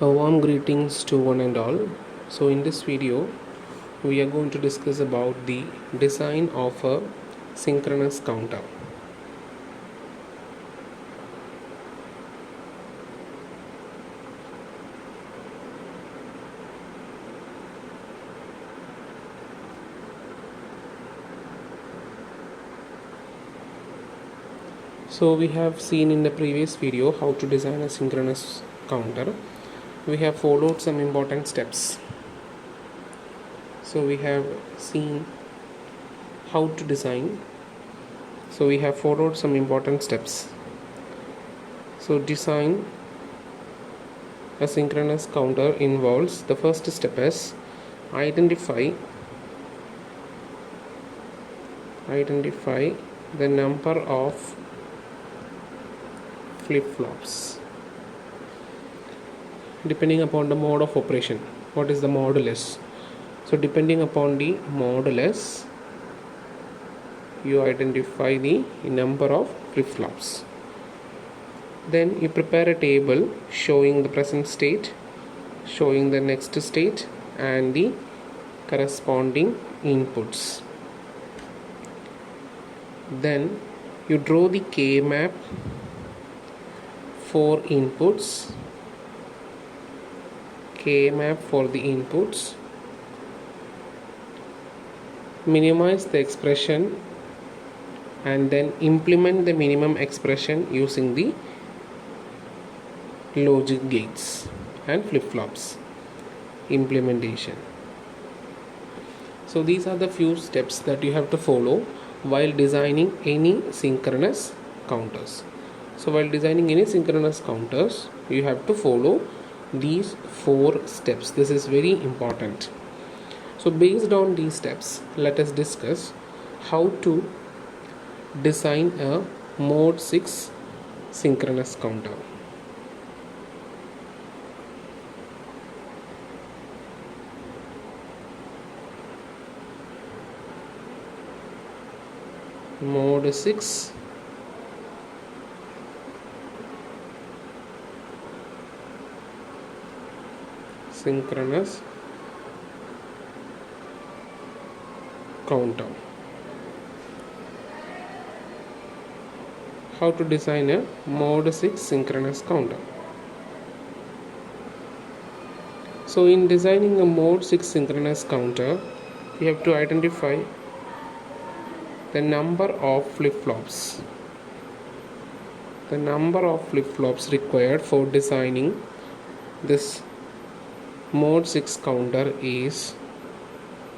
A warm greetings to one and all. So in this video we are going to discuss about the design of a synchronous counter. So we have seen in the previous video how to design a synchronous counter. We have followed some important steps. So we have seen how to design. So we have followed some important steps. So design a synchronous counter involves, the first step is identify the number of flip-flops depending upon the mode of operation. What is the modulus? So depending upon the modulus, you identify the number of flip-flops. Then you prepare a table showing the present state, showing the next state, and the corresponding inputs. Then you draw the K-map for inputs, K-map for the inputs, minimize the expression, and then implement the minimum expression using the logic gates and flip-flops implementation. So these are the few steps that you have to follow while designing any synchronous counters. So while designing any synchronous counters, you have to follow these 4 steps. This is very important. So based on these steps, let us discuss how to design a mode 6 synchronous counter. Mode 6 synchronous counter. How to design a mode 6 synchronous counter? So in designing a mode 6 synchronous counter, you have to identify the number of flip-flops. The number of flip-flops required for designing this mode 6 counter is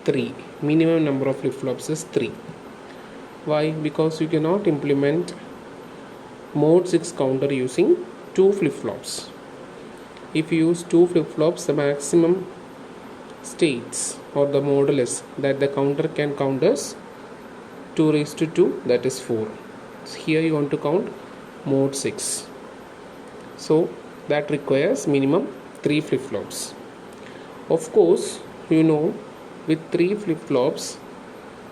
3. Minimum number of flip-flops is 3. Why? Because you cannot implement mode 6 counter using 2 flip-flops. If you use 2 flip-flops, the maximum states or the modulus that the counter can count is 2 raised to 2, that is 4. So here you want to count mode 6. So that requires minimum 3 flip-flops. Of course, you know, with 3 flip-flops,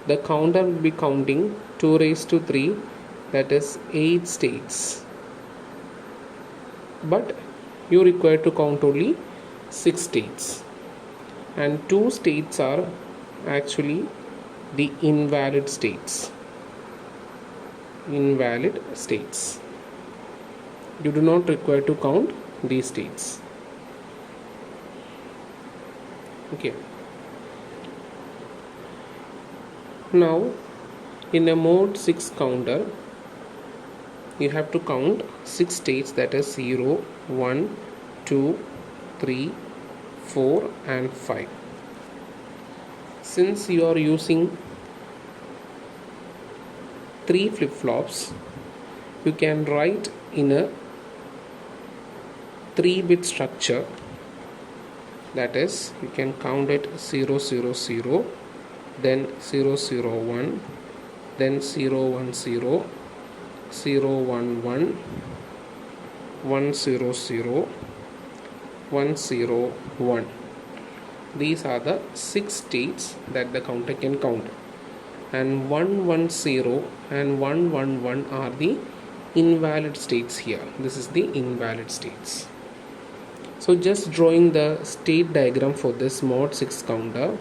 the counter will be counting 2 raised to 3, that is 8 states. But you require to count only 6 states. And 2 states are actually the invalid states. Invalid states. You do not require to count these states. Okay. Now, in a mode 6 counter, you have to count 6 states, that is 0, 1, 2, 3, 4 and 5. Since you are using 3 flip-flops, you can write in a 3-bit structure. That is, you can count it 0, 0, 0, then 0, 0, 1, then 0, 1, 0, 0, 1, 1, 1, 0, 0, 1, 0, 1. These are the 6 states that the counter can count. And 110 and 111 are the invalid states here. This is the invalid states. So just drawing the state diagram for this mod 6 counter.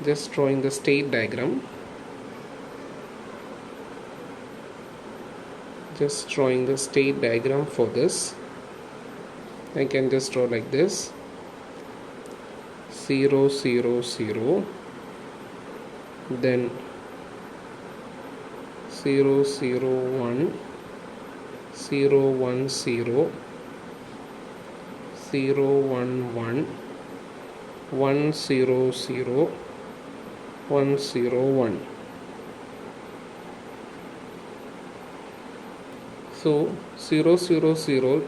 Just drawing the state diagram. Just drawing the state diagram for this. I can just draw like this: 0 0 0, then 0 0 1, 0 1 0, 0 1 1, 1 0 0, 1 0 1. So 0 0 0,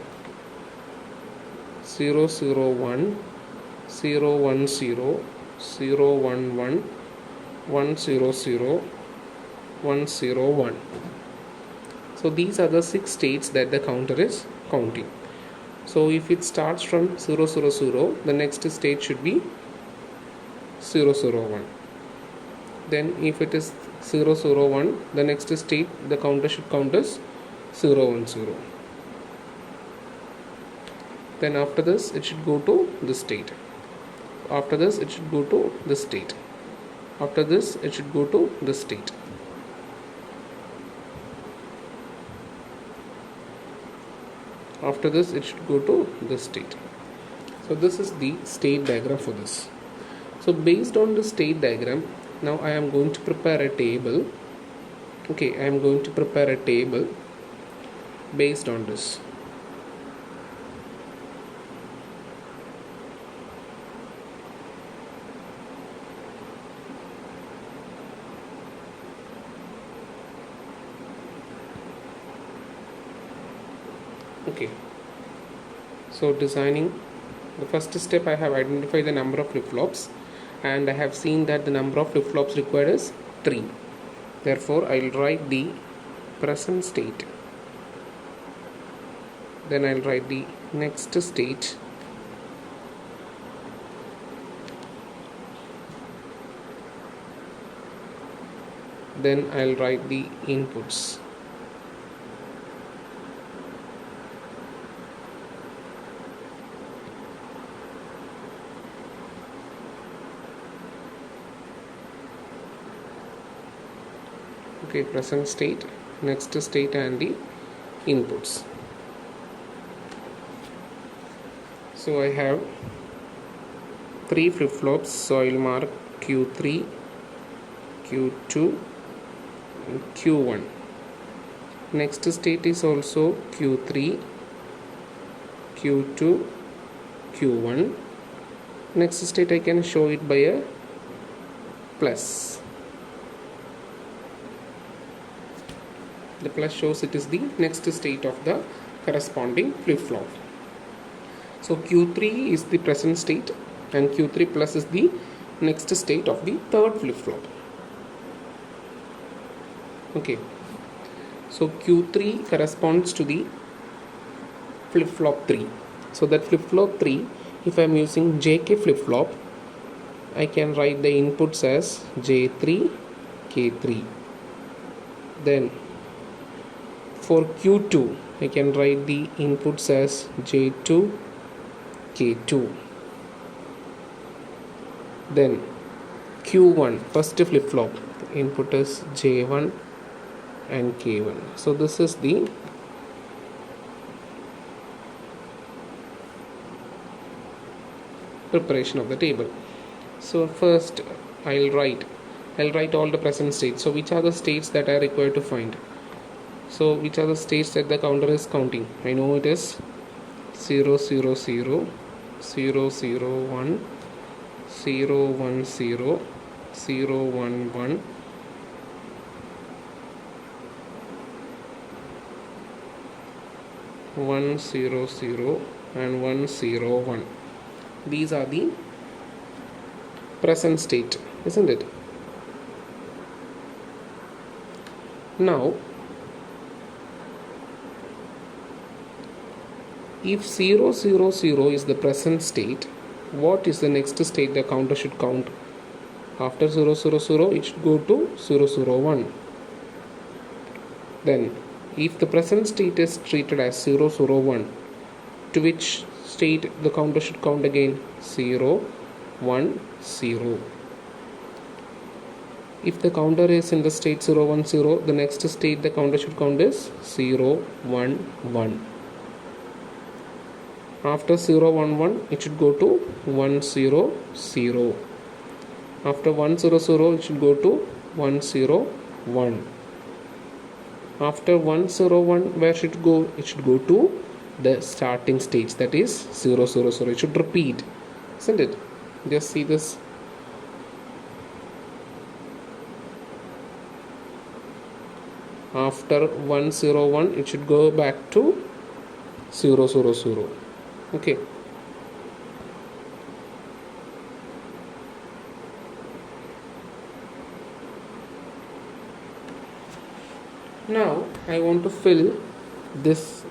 0 0 1, 0 1 0, 0 1 1, 1 0 0, 1 0 1. So these are the 6 states that the counter is counting. So if it starts from 0 0 0, the next state should be 0 0 1. Then if it is 0 0 1, the next state the counter should count as 0 1 0. Then after this it should go to this state. After this it should go to this state. After this it should go to this state. After this it should go to this state. So this is the state diagram for this. So based on the state diagram, now I am going to prepare a table. Okay, I am going to prepare a table based on this. Okay, so designing, the first step, I have identified the number of flip-flops, and I have seen that the number of flip-flops required is 3. Therefore I will write the present state, then I will write the next state, then I will write the inputs. Okay, present state, next state, and the inputs. So I have 3 flip-flops, so I will mark Q3, Q2 and Q1. Next state is also Q3, Q2, Q1. Next state I can show it by a plus. The plus shows it is the next state of the corresponding flip-flop. So Q3 is the present state and Q3 plus is the next state of the third flip-flop. Okay, so Q3 corresponds to the flip-flop 3. So that flip-flop 3, if I am using JK flip-flop, I can write the inputs as J3, K3. Then for Q2, I can write the inputs as J2, K2. Then Q1, first flip-flop, input is J1 and K1. So this is the preparation of the table. So first I'll write all the present states. So which are the states that I require to find? So which are the states that the counter is counting? I know it is 0 0 0, 0 0 1, 0 1 0, 0 1 1, 1 0 0 and 1 0 1. These are the present state, isn't it? Now if 0 0 0 is the present state, what is the next state the counter should count? After 0 0 0 it should go to 0 0 1. Then if the present state is treated as 0 0 1, to which state the counter should count again? 0 1 0. If the counter is in the state 0 1 0, the next state the counter should count is 0 1 1. After 0 1 1, it should go to 1 0 0. After 1 0 0, it should go to 1 0 1. After 1 0 1, where should it go? It should go to the starting stage, that is 0 0 0. It should repeat, isn't it? Just see this. After 1 0 1, it should go back to 0 0 0. Okay. Now I want to fill this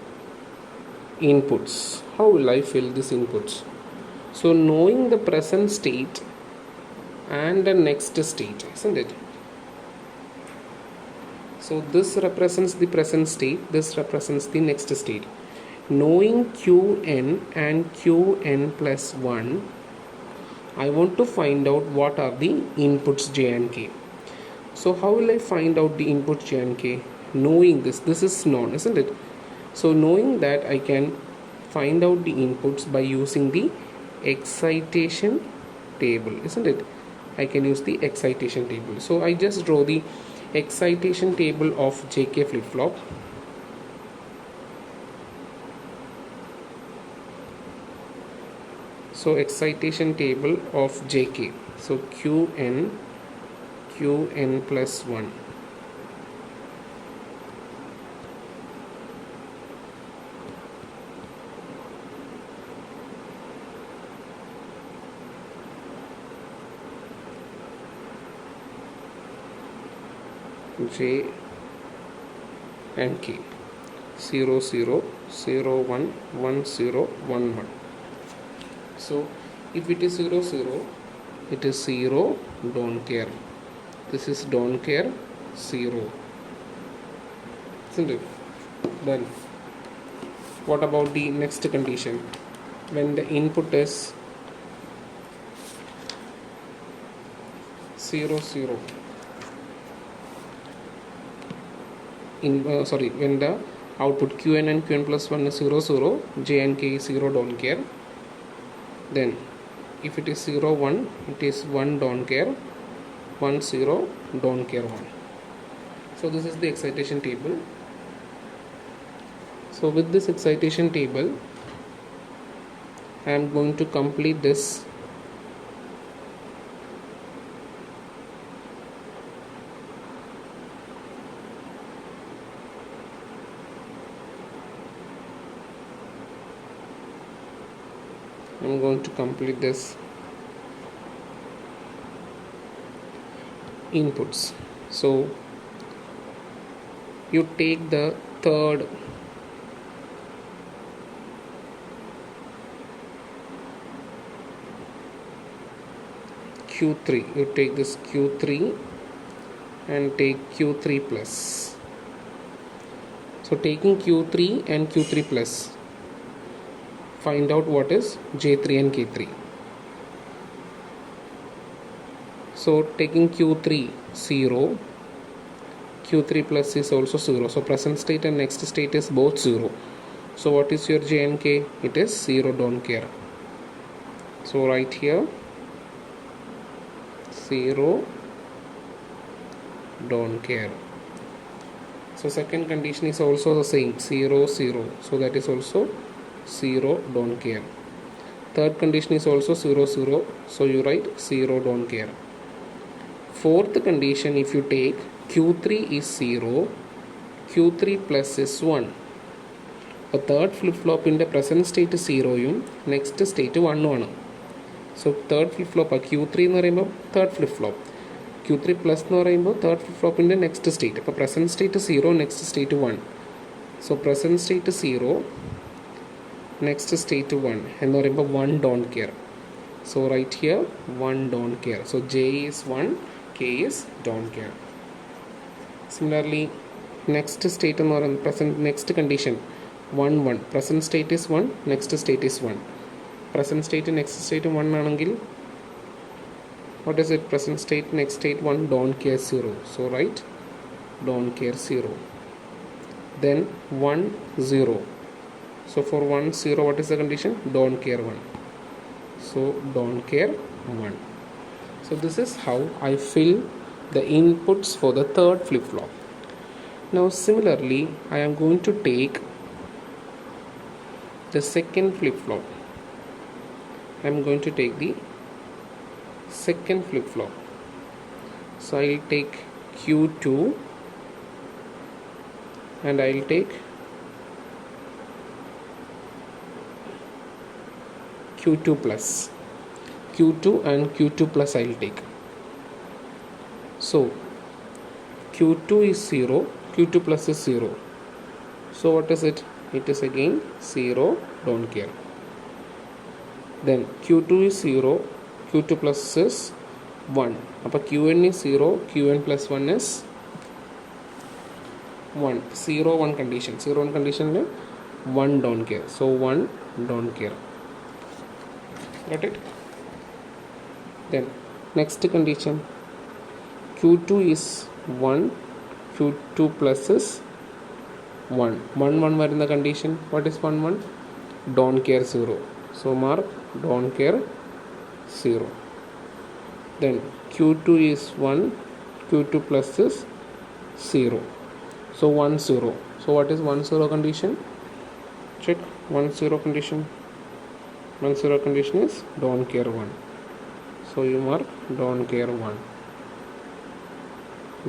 inputs. How will I fill these inputs? So knowing the present state and the next state, isn't it? So this represents the present state, this represents the next state. Knowing Qn and Qn plus 1, I want to find out what are the inputs j and k. So how will I find out the inputs j and k? Knowing this is known, isn't it? So knowing that, I can find out the inputs by using the excitation table, isn't it? I can use the excitation table. So I just draw the excitation table of JK flip-flop. So excitation table of JK. So Qn plus 1. J and K 0 0 0 1 1 0 1 1. So if it is 0 0, it is 0, don't care. This is don't care, 0, isn't it? Then what about the next condition? When the input is 0 0, when the output Qn and Qn plus 1 is 0 0, J and K is 0, don't care. Then if it is 0 1, it is 1, don't care, 1 0, don't care 1. So this is the excitation table. So with this excitation table, I am going to complete this inputs. So you take the third Q3, you take this Q3 and take Q3 plus. So taking Q3 and Q3 plus, find out what is J3 and K3. So taking Q3 0, Q3 plus is also 0. So present state and next state is both 0. So what is your J and K? It is 0, don't care. So right here 0, don't care. So second condition is also the same, 0 0. So that is also 0, don't care. Third condition is also 0 0. So you write 0, don't care. Fourth condition, if you take Q3 is 0, Q3 plus is 1. A third flip-flop in the present state is 0, next state 1. So third flip-flop Q3 എന്ന് പറയുമ്പോൾ third flip-flop, Q3 plus എന്ന് പറയുമ്പോൾ third flip-flop in the next state. അപ്പോൾ present state 0, next state 1. So present state 0, next state 1 എന്ന് പറയുമ്പോൾ 1, don't care. So right here 1, don't care. So J is 1, K is don't care. Similarly next state എന്ന് പറയുന്നത് present next condition 1 1. Present state is 1, next state is 1. Present state next state 1 ആണെങ്കിൽ what is it? Present state next state 1, don't care 0. So write don't care 0. Then 1 0. So for 1 0, what is the condition? Don't care 1. So don't care 1. So this is how I fill the inputs for the third flip flop. Now similarly, I am going to take the second flip flop. I am going to take the second flip flop. So I'll take Q2 and I'll take Q2 plus. Q2 and Q2 plus I'll take. So Q2 is 0, Q2 plus is 0. So what is it? It is again 0, don't care. Then Q2 is 0, Q2 plus is 1. അപ്പോൾ Qn is 0, Qn plus 1 is 1. 0 1 condition. 0 1 condition 1 don't care. So 1 don't care. Got it? Then next condition, Q2 is 1, Q2 plus is 1. 1 1 വരുന്ന condition. What is 1 1? Don't care 0. So mark don't care 0. Then Q2 is 1, Q2 plus is 0. So 1 0. So what is 1 0 condition? Check 1 0 condition. 1 0 condition is don't care 1. So you mark don't care 1.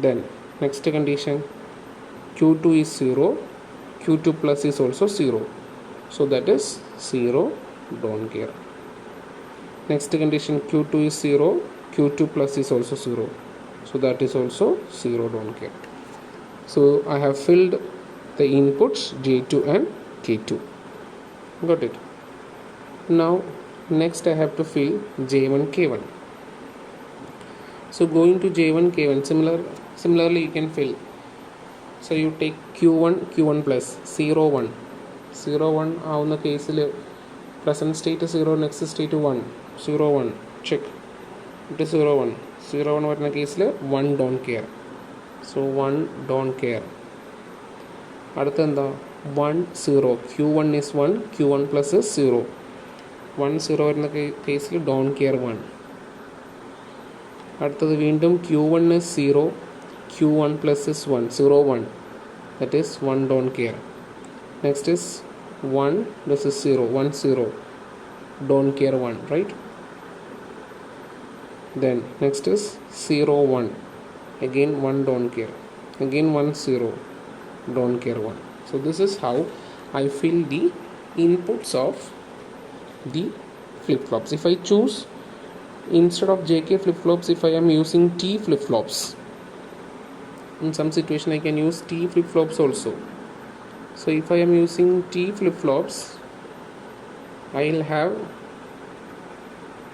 Then next condition, Q2 is 0, Q2 plus is also 0. So that is 0, don't care. Next condition, Q2 is 0, Q2 plus is also 0. So that is also 0, don't care. So I have filled the inputs J2 and K2. Got it? Now next I have to fill J1 K1. So going to J1 K1, similarly you can fill. So you take Q1 plus 0 1. 0 1 ആവുന്ന കേസിൽ present state 0, next state 1. 0 1. Check. It is 0 1. 0 1 വരുന്ന കേസിൽ 1 don't care. So 1 don't care. അടുത്ത എന്താ 1 0. Q1 is 1, Q1 plus is 0. 1 0 വരുന്ന കേസിൽ don't care 1. അടുത്തത് വീണ്ടും Q1 is 0, Q1 plus is 1. 0 1. That is 1 don't care. Next is 1, this is 0. 1 0. Don't care 1, right? Then next is 0 1. Again 1 don't care. Again 1 0. Don't care 1. So this is how I fill the inputs of the flip flops. If I choose, instead of JK flip flops, if I am using T flip flops, in some situation I can use T flip flops also. So if I am using T flip flops, I will have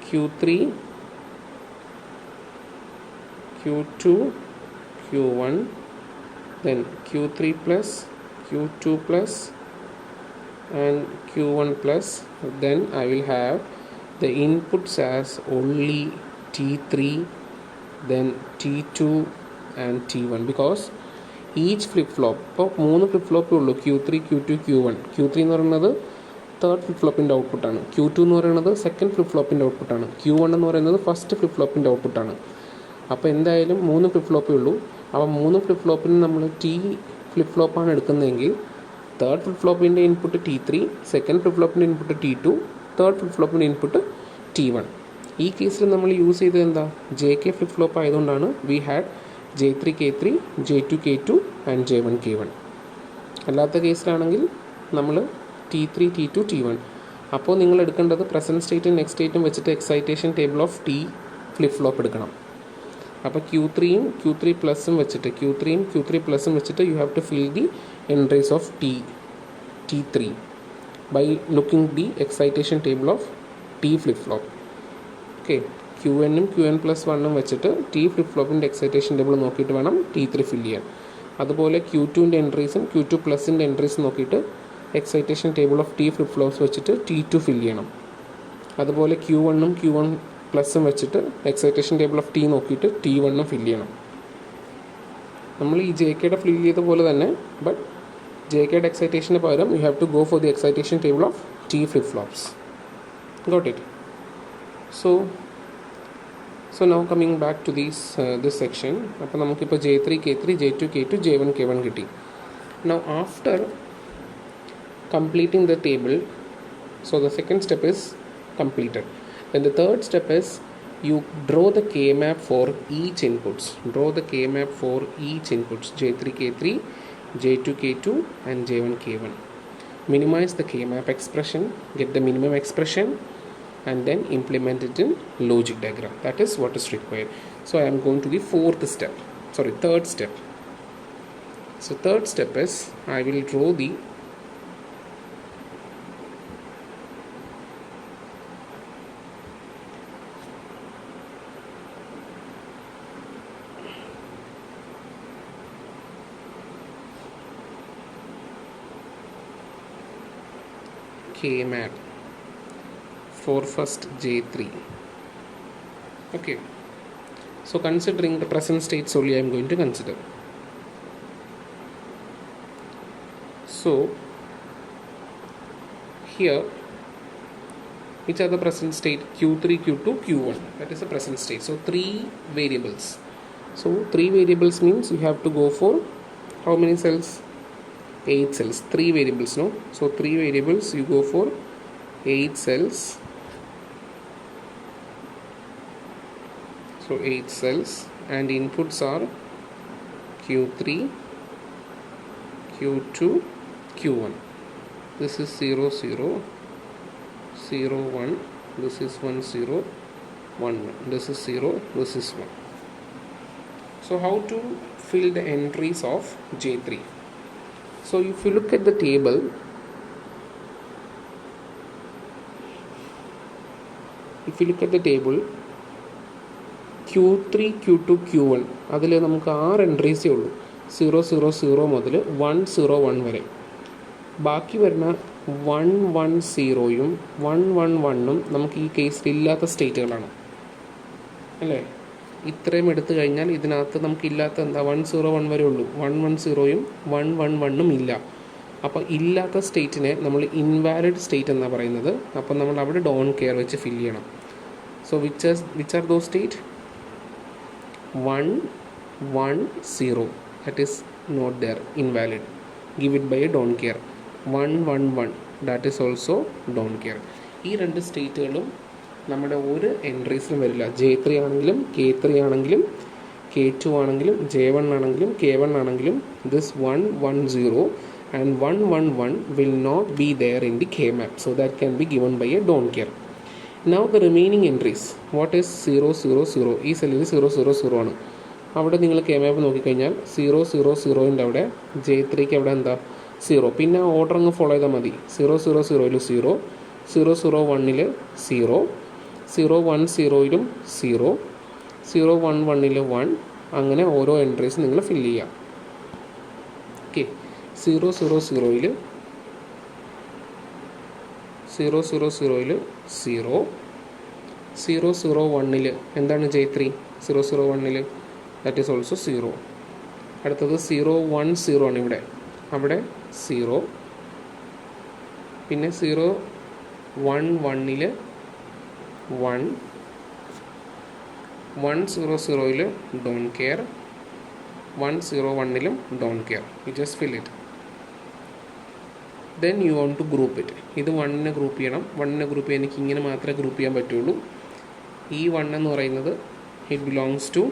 Q3, Q2, Q1, then Q3 plus, Q2 plus and Q1 plus. Then I will have the inputs as only T3, then T2 and T1, because each flip flop, ഇപ്പോൾ 3 flip ഫ്ലോപ്പേ ഉള്ളൂ, Q3 Q2 Q1. Q3 എന്ന് പറയുന്നത് third flip ഫ്ലോപ്പിൻ്റെ ഔട്ട്പുട്ടാണ്, Q2 എന്ന് പറയുന്നത് second flip ഫ്ലോപ്പിൻ്റെ ഔട്ട്പുട്ടാണ്, Q1 എന്ന് പറയുന്നത് first flip ഫ്ലോപ്പിൻ്റെ ഔട്ട്പുട്ടാണ്. അപ്പോൾ എന്തായാലും 3 ഫ്ലിപ്പ് ഫ്ലോപ്പേ ഉള്ളൂ. അപ്പോൾ 3 ഫ്ലിപ്പ് ഫ്ലോപ്പിന് നമ്മൾ T ഫ്ലിപ്പ് ഫ്ലോപ്പാണ് എടുക്കുന്നതെങ്കിൽ തേർഡ് ഫ്ലിപ്പ് ഫ്ലോപ്പിൻ്റെ ഇൻപുട്ട് T3, സെക്കൻഡ് ഫ്ലിപ്പ് ഫ്ലോപ്പിൻ്റെ ഇൻപുട്ട് T2, തേർഡ് ഫ്ലിപ്പ് ഫ്ലോപ്പിൻ്റെ ഇൻപുട്ട് T1. ഈ കേസിൽ നമ്മൾ യൂസ് ചെയ്തത് എന്താ, JK ഫ്ലിപ്പ് ഫ്ലോപ്പ് ആയതുകൊണ്ടാണ് we had J3 K3, J2 K2 and J1 K1. അല്ലാത്ത കേസിലാണെങ്കിൽ നമ്മൾ T3 T2 T1. അപ്പോൾ നിങ്ങൾ എടുക്കേണ്ടത് പ്രസൻറ്റ് സ്റ്റേറ്റും നെക്സ്റ്റ് സ്റ്റേറ്റും വെച്ചിട്ട് excitation table of T flip flop എടുക്കണം. അപ്പോൾ Q3യും Q3 പ്ലസും വെച്ചിട്ട് Q3 പ്ലസും വെച്ചിട്ട് you have to fill the entries of T3 by looking the excitation table of T flip flop. Okay, Qn plus 1 വെച്ചിട്ട് T ഫ്ലിപ്പ് ഫ്ലോപ്പിൻ്റെ എക്സൈറ്റേഷൻ ടേബിൾ നോക്കിയിട്ട് വേണം T3 ഫില്ല് ചെയ്യാൻ. അതുപോലെ Q2ൻ്റെ എൻട്രീസും Q2 പ്ലസിൻ്റെ എൻട്രീസും നോക്കിയിട്ട് excitation table of T flip flops വെച്ചിട്ട് T2 fill ചെയ്യണം. അതുപോലെ Q1ഉം Q1 പ്ലസും വെച്ചിട്ട് എക്സൈറ്റേഷൻ ടേബിൾ ഓഫ് T നോക്കിയിട്ട് T1ഉം ഫില്ല് ചെയ്യണം. നമ്മൾ ഈ JKയുടെ ഫില്ല് ചെയ്ത പോലെ തന്നെ, ബട്ട് JKയുടെ എക്സൈറ്റേഷന് പകരം you have to go for the excitation table of T flip flops. Got it? So now coming back to this section, അപ്പോൾ നമുക്കിപ്പോൾ J3 K3 J2 K2 J1 K1 കിട്ടി. Now after completing the table, so the second step is completed. Then the third step is you draw the K-map for each inputs. Draw the K-map for each inputs, J3 K3 J2 K2 and J1 K1. Minimize the K-map expression, get the minimum expression, and then implement it in logic diagram. That is what is required. So I am going to the third step. So third step is I will draw the K-map for first J3. Okay, so considering the present states only I am going to consider. So here, which are the present state? Q3 Q2 Q1, that is the present state. So 3 variables. So 3 variables means you have to go for how many cells? 8 cells. 3 variables, no? So 3 variables you go for 8 cells. So 8 cells, and inputs are Q3 Q2 Q1. This is 0 0 0 1, this is 1 0 1 1, this is 0, this is 1. So how to fill the entries of J3? So if you look at the table, Q3 Q2 Q1 അതിൽ നമുക്ക് 6 എൻട്രീസേ ഉള്ളൂ. 0 0 0 മുതൽ 1 0 1 വരെ. ബാക്കി വരുന്ന 1 1 0യും 1 1 1ഉം നമുക്ക് ഈ കേസിൽ ഇല്ലാത്ത സ്റ്റേറ്റുകളാണ്, അല്ലേ? ഇത്രയും എടുത്തു കഴിഞ്ഞാൽ ഇതിനകത്ത് നമുക്കില്ലാത്ത എന്താ? 1 0 1 വരെ ഉള്ളൂ. 1 1 0യും 1 1 1ഉം ഇല്ല. അപ്പോൾ ഇല്ലാത്ത സ്റ്റേറ്റിനെ നമ്മൾ ഇൻവാലിഡ് സ്റ്റേറ്റ് എന്നാണ് പറയുന്നത്. അപ്പോൾ നമ്മൾ അവിടെ ഡോൺ കെയർ വെച്ച് ഫില്ല് ചെയ്യണം. So which are those state? 1 1 0, that is not there, invalid. Give it by a don't care. 1 1 1, that is also don't care. ഈ 2 സ്റ്റേറ്റുകളും നമ്മുടെ ഒരു എൻട്രീസിലും വരില്ല. J3 ആണെങ്കിലും K3 ആണെങ്കിലും K2 ആണെങ്കിലും J1 ആണെങ്കിലും K1 ആണെങ്കിലും this 1 1 0 and 1 1 1 will not be there in the K-map. So that can be given by a don't care. Now the remaining entries, what is 0 0 0? ഈ സെല്ലിൽ 0 0 0 ആണ്. അവിടെ നിങ്ങൾ K-map നോക്കിക്കഴിഞ്ഞാൽ 0 0 0ൻ്റെ അവിടെ J3ക്ക് അവിടെ എന്താ? 0. പിന്നെ ഓർഡർ അങ്ങ് ഫോളോ ചെയ്താൽ മതി. 0 0 0ൽ 0, 0 0 1ൽ 0, 0 1 0ലും 0, 0 1 1ൽ 1, അങ്ങനെ ഓരോ എൻട്രീസ് നിങ്ങൾ ഫില്ല് ചെയ്യാം. ഓക്കെ, 0 0 0ൽ 0 0 0ൽ 0, 0 0 1ൽ എന്താണ് J3? 0 0 1ൽ ദാറ്റ് ഈസ് ഓൾസോ 0. അടുത്തത് 0 1 0 ആണ് ഇവിടെ, അവിടെ 0. പിന്നെ 0 1 1ൽ 1, 1 0 0ൽ ഡോണ്ട് കെയർ, 1 0 1ലും don't care. You just fill it. Then you want to group it. ഇത് 1നെ ഗ്രൂപ്പ് ചെയ്യണം. 1നെ ഗ്രൂപ്പ് ചെയ്യാൻ എനിക്ക് ഇങ്ങനെ മാത്രമേ ഗ്രൂപ്പ് ചെയ്യാൻ പറ്റുള്ളൂ. ഈ 1 എന്ന് പറയുന്നത് ഇറ്റ് ബിലോങ്സ് ടു,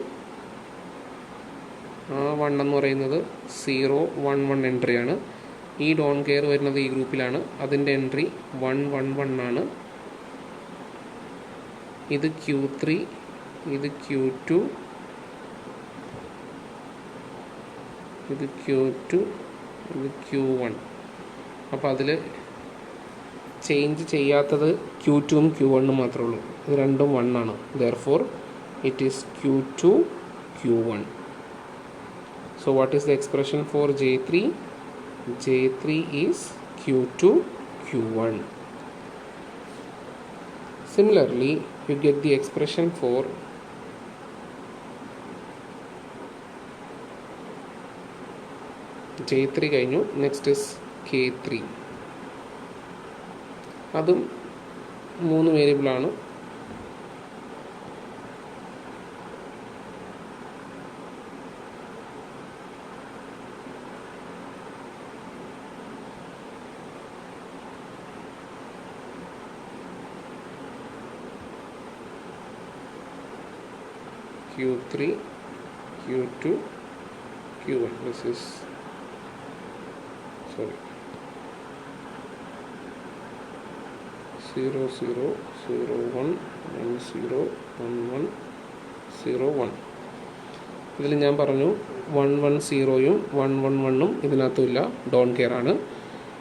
ആ 1 എന്ന് പറയുന്നത് 0 1 1 എൻട്രിയാണ്. ഈ ഡോൺ കെയർ വരുന്നത് ഈ ഗ്രൂപ്പിലാണ്. അതിൻ്റെ എൻട്രി 1 1 1 ആണ്. ഇത് Q3, ഇത് Q2, ഇത് Q2, ഇത് Q1. അപ്പോൾ അതിൽ ചേഞ്ച് ചെയ്യാത്തത് Q2ഉം Q1ഉം മാത്രമേ ഉള്ളൂ. ഇത് രണ്ടും 1 ആണ്. Therefore it is Q2 Q1. So what is the expression for J3? J3 is Q2 Q1. Similarly, you get the expression for J3 കഴിഞ്ഞു. Next is K3. അതും 3 വേരിയബിൾ ആണ്. Q3, Q2, Q1. This is 0 0 0 1 1 0 1 1 0 1. ഇതിൽ ഞാൻ പറഞ്ഞു 110യും 111ഉം ഇതിനകത്തുമില്ല, don't care ആണ്.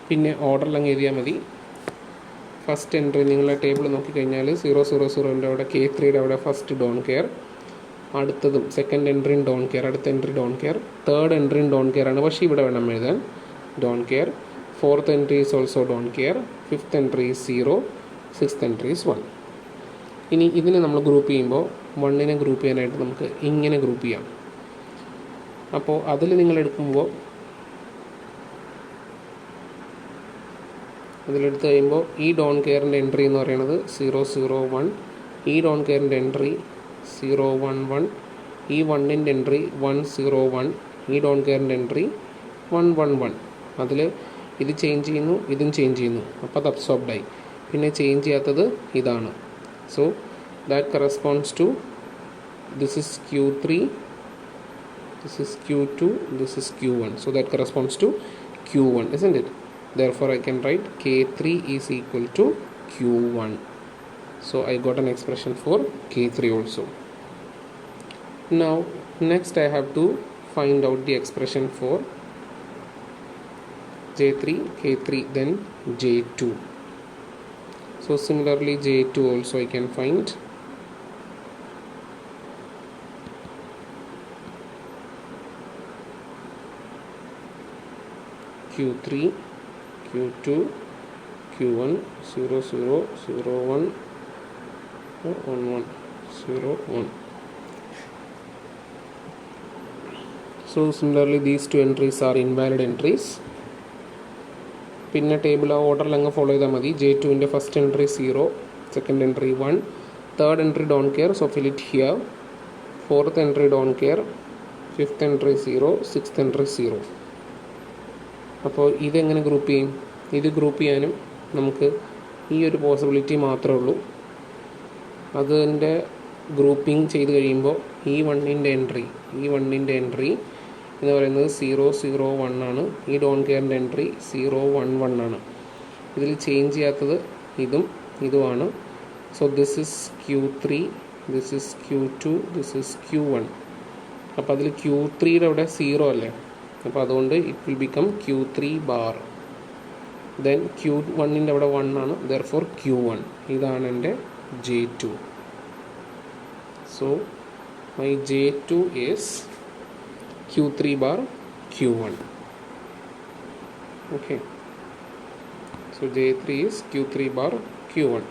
പിന്നെ ഓർഡറിലങ്ങ് എഴുതിയാൽ മതി. ഫസ്റ്റ് എൻട്രി നിങ്ങളുടെ ടേബിൾ നോക്കിക്കഴിഞ്ഞാൽ 000ൻ്റെ അവിടെ K3യുടെ അവിടെ ഫസ്റ്റ് ഡോൺ കെയർ, അടുത്തതും സെക്കൻഡ് എൻട്രിയും ഡോൺ കെയർ, അടുത്ത എൻട്രി ഡോൺ കെയർ, തേർഡ് എൻട്രിയും ഡോൺ കെയർ ആണ്. പക്ഷേ ഇവിടെ വേണം എഴുതാൻ don't care. Fourth entry is also Don care. Fifth entry is 0. Sixth entry is 1. ഇനി ഇതിനെ നമ്മൾ ഗ്രൂപ്പ് ചെയ്യുമ്പോൾ 1നെ ഗ്രൂപ്പ് ചെയ്യാനായിട്ട് നമുക്ക് ഇങ്ങനെ ഗ്രൂപ്പ് ചെയ്യാം. അപ്പോൾ അതിൽ നിങ്ങൾ എടുക്കുമ്പോൾ അതിലെടുത്ത് കഴിയുമ്പോൾ ഈ ഡോൺ കെയറിൻ്റെ എൻട്രി എന്ന് പറയുന്നത് 001, ഈ ഡോൺ കെയറിൻ്റെ എൻട്രി 011, ഈ 1ൻ്റെ എൻട്രി 101, ഈ ഡോൺ കെയറിൻ്റെ എൻട്രി 111. അതിൽ ഇത് ചേഞ്ച് ചെയ്യുന്നു, ഇതും ചേഞ്ച് ചെയ്യുന്നു. അപ്പോൾ അത് അബ്സോർബ്ഡായി. പിന്നെ ചേഞ്ച് ചെയ്യാത്തത് ഇതാണ്. So that corresponds to this is Q3, this is Q2, this is Q1. So that corresponds to Q1, isn't it? Therefore I can write K3 is equal to Q1. So I got an expression for K3 also. Now next I have to find out the expression for J3, K3, then J2. So similarly J2 also I can find. Q3, Q2, Q1, 0 0 0 1 1 1 0 1. So similarly these two entries are invalid entries. പിന്നെ table ആ ഓർഡറിൽ അങ്ങ് follow ചെയ്താൽ മതി. J2ൻ്റെ first entry 0, second entry 1, third entry don't care, so fill it here. Fourth entry don't care, fifth entry 0, sixth entry 0. അപ്പോൾ ഇതെങ്ങനെ group ചെയ്യും? ഇത് ഗ്രൂപ്പ് ചെയ്യാനും നമുക്ക് ഈ ഒരു പോസിബിലിറ്റി മാത്രമേ ഉള്ളൂ. അതിൻ്റെ ഗ്രൂപ്പിംഗ് ചെയ്ത് കഴിയുമ്പോൾ ഈ 1ൻ്റെ എൻട്രി എന്ന് പറയുന്നത് 0 0 1 ആണ്. ഈ ഡോൺ കെയറിൻ്റെ എൻട്രി 0 1 1 ആണ്. ഇതിൽ ചേഞ്ച് ചെയ്യാത്തത് ഇതുമാണ്. So this is Q3, this is Q2, this is Q1. അപ്പോൾ അതിൽ Q3യുടെ അവിടെ 0 അല്ലേ, അപ്പോൾ അതുകൊണ്ട് it will become Q3 bar. Then Q1ൻ്റെ അവിടെ 1 ആണ്, ദെർഫോർ Q1. ഇതാണ് എൻ്റെ J2. So my J2 is Q3 bar Q1. Okay. So J3 is Q3 bar Q1.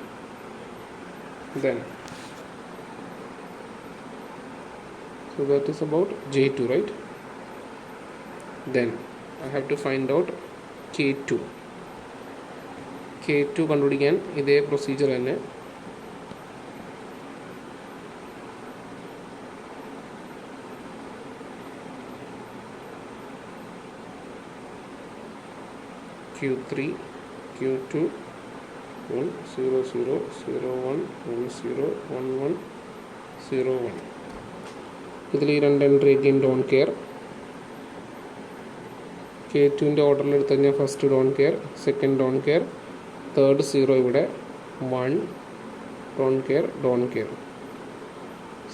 Then so that is about J2, right? Then I have to find out K2. K2 കണ്ടുപിടിക്കാൻ ഇതേ procedure തന്നെ. Q3, Q2, 1 0 0 0 1 1 0 1 1 0 1. ഇതിൽ ഈ രണ്ട് entry again don't care. K2ൻ്റെ ഓർഡറിൽ എടുത്തു കഴിഞ്ഞാൽ first don't care, second don't care, third 0 ഇവിടെ 1 don't care.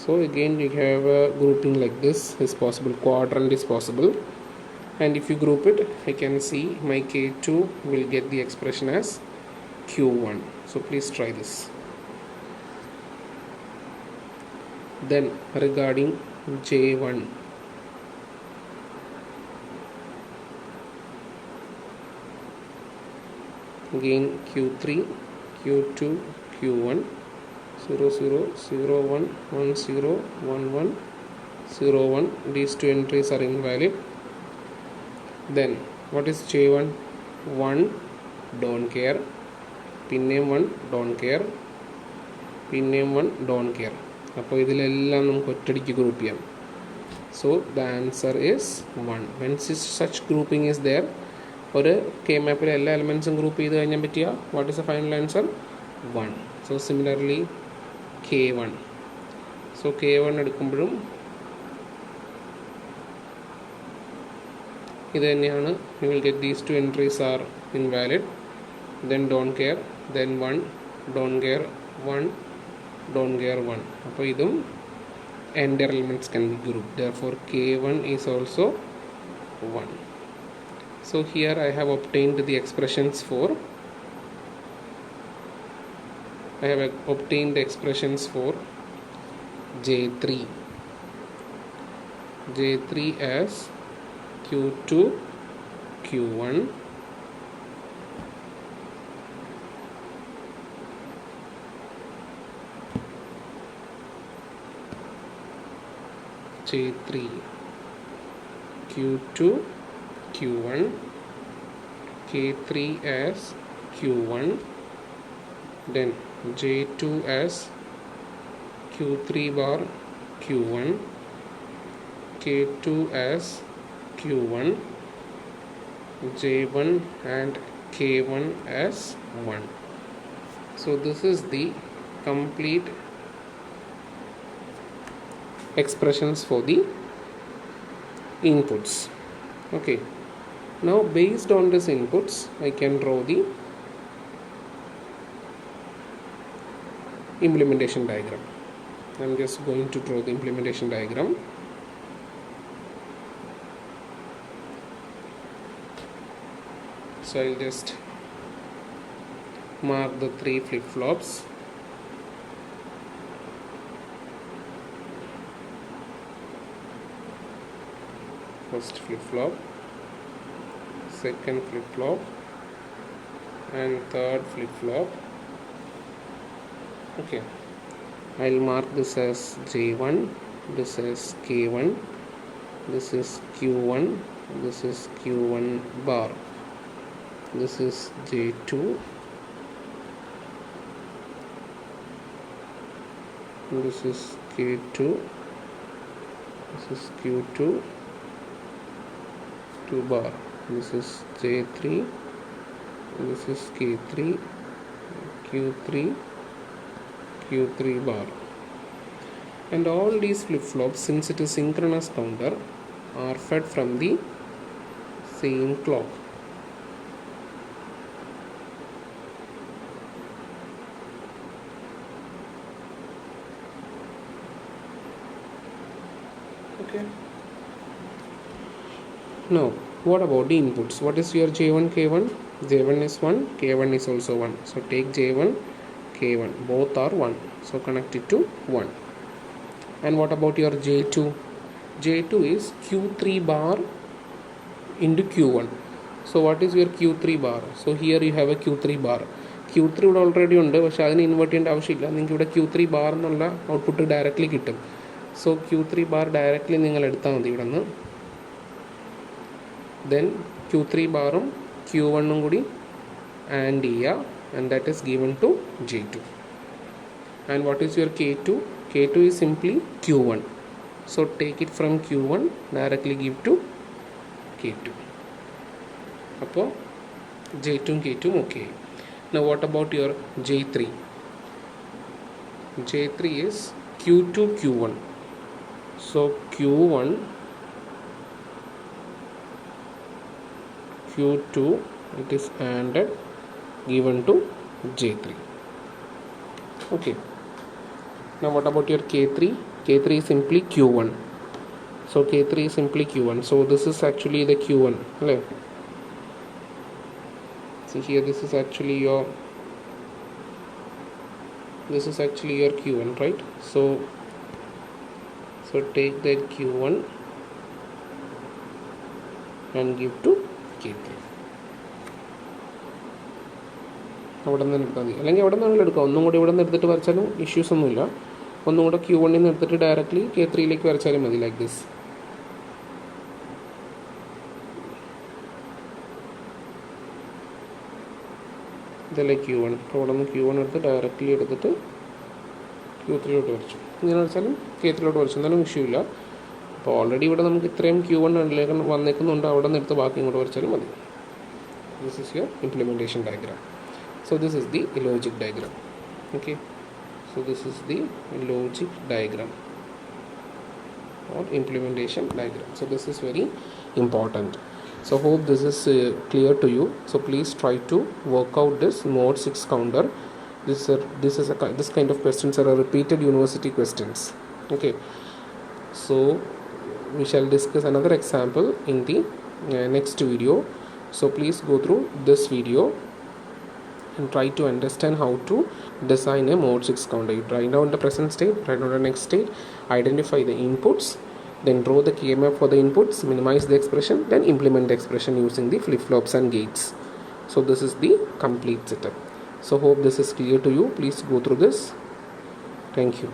So again you have a grouping like this is possible, quadrant is possible. And if you group it, I can see my K2 will get the expression as Q1. So please try this. Then regarding J1, again q3, q2, q1, 0 0 0 1 1 0 1 1 0 1. These two entries are invalid. Then what is j1? 1 don't care, pin name 1 don't care, pin name 1 don't care. അപ്പോൾ ഇതിലെല്ലാം നമുക്ക് ഒറ്റയടിക്ക് group ചെയ്യാം. So the answer is 1. When such grouping is there, ഒരു K മാപ്പിലെ എല്ലാ എലമെൻസും group ചെയ്ത് കഴിഞ്ഞാൽ പറ്റിയ what is the final answer? 1. So similarly k1. So k1 എടുക്കുമ്പോഴും ഇത് തന്നെയാണ്. You will get these two entries are invalid. Then don't care, then 1 don't care, 1 don't care 1. അപ്പോൾ ഇതും entire elements can be grouped. Therefore k1 is also 1. So here I have obtained the expressions for j3 as q2 q1 j3 q2 q1 k3 as q1, then j2 as q3 bar q1, k2 as q1, j1 and k1 as 1. So this is the complete expressions for the inputs. Okay, now based on this inputs I can draw the implementation diagram. I'm just going to draw the implementation diagram. So I'll just mark the 3 flip-flops. First flip-flop, second flip-flop and third flip-flop. Okay, I'll mark this as j1, this is k1, this is q1, this is q1 bar, this is j2, this is k2, this is q2 2 bar, this is j3, this is k3, q3 bar. And all these flip-flops, since it is synchronous counter, are fed from the same clock. Okay. Now what about the inputs? What is your j1 k1? j1 is 1, k1 is also 1. So take j1 k1, both are 1, so connect it to 1. And what about your j2? j2 is q3 bar into q1. So what is your q3 bar? So here you have a q3 bar. q3 ഇവിടെ already ഉണ്ട്, പക്ഷേ അതിന് invert ചെയ്യേണ്ട ആവശ്യമില്ല. നിങ്ങൾക്ക് ഇവിടെ q3 bar എന്നുള്ള output directly കിട്ടും. സോ q3 ബാർ ഡയറക്റ്റ്ലി നിങ്ങൾ എടുത്താൽ മതി ഇവിടെ നിന്ന്. Then q3 ബാറും q1 കൂടി ആൻഡ് ചെയ്യുക, and that is given to j2. And what is your k2? k2 is simply q1. So take it from q1, directly give to k2. അപ്പോൾ j2 k2 okay. Now what about your j3? j3 is q2 q1. So q1 q2 it is ANDed, given to j3. Okay, now what about your k3? k3 is simply q1. So k3 is simply q1. So this is actually the q1. See here, this is actually your q1, right? So take that q1 and give to k3. അവിടെ നിന്ന് എടുത്താൽ മതി, അല്ലെങ്കിൽ എവിടെ നിന്നാണെങ്കിലും എടുക്കാം. ഒന്നും കൂടി ഇവിടെ നിന്ന് എടുത്തിട്ട് വരച്ചാലും ഇഷ്യൂസ് ഒന്നുമില്ല. ഒന്നും കൂടെ Q1 നിന്ന് എടുത്തിട്ട് ഡയറക്റ്റ്ലി K3യിലേക്ക് വരച്ചാലും മതി, ലൈക്ക് ദിസ്. ഇതല്ലേ Q1. അപ്പോൾ ഇവിടെ നിന്ന് Q1 എടുത്ത് ഡയറക്റ്റ്ലി എടുത്തിട്ട് Q3 വരച്ചു. ഇങ്ങനെ വരച്ചാലും K3 വരച്ചു, എന്നാലും ഇഷ്യൂ ഇല്ല. അപ്പോൾ ഓൾറെഡി ഇവിടെ നമുക്ക് ഇത്രയും Q1 വന്നേക്കുന്നുണ്ട്, അവിടെ നിന്ന് എടുത്ത് ബാക്കി ഇങ്ങോട്ട് വരച്ചാലും മതി. This is your implementation diagram. So this is the logic diagram. Okay, so this is the logic diagram or implementation diagram. So this is very important. So hope this is clear to you. So please try to work out this mode 6 counter. This kind of questions are repeated university questions. Okay, so we shall discuss another example in the next video. So please go through this video and try to understand how to design a mode 6 counter. You write down the present state, write down the next state, identify the inputs, then draw the KMF for the inputs, minimize the expression, then implement the expression using the flip-flops and gates. So this is the complete setup. So hope this is clear to you. Please go through this. Thank you.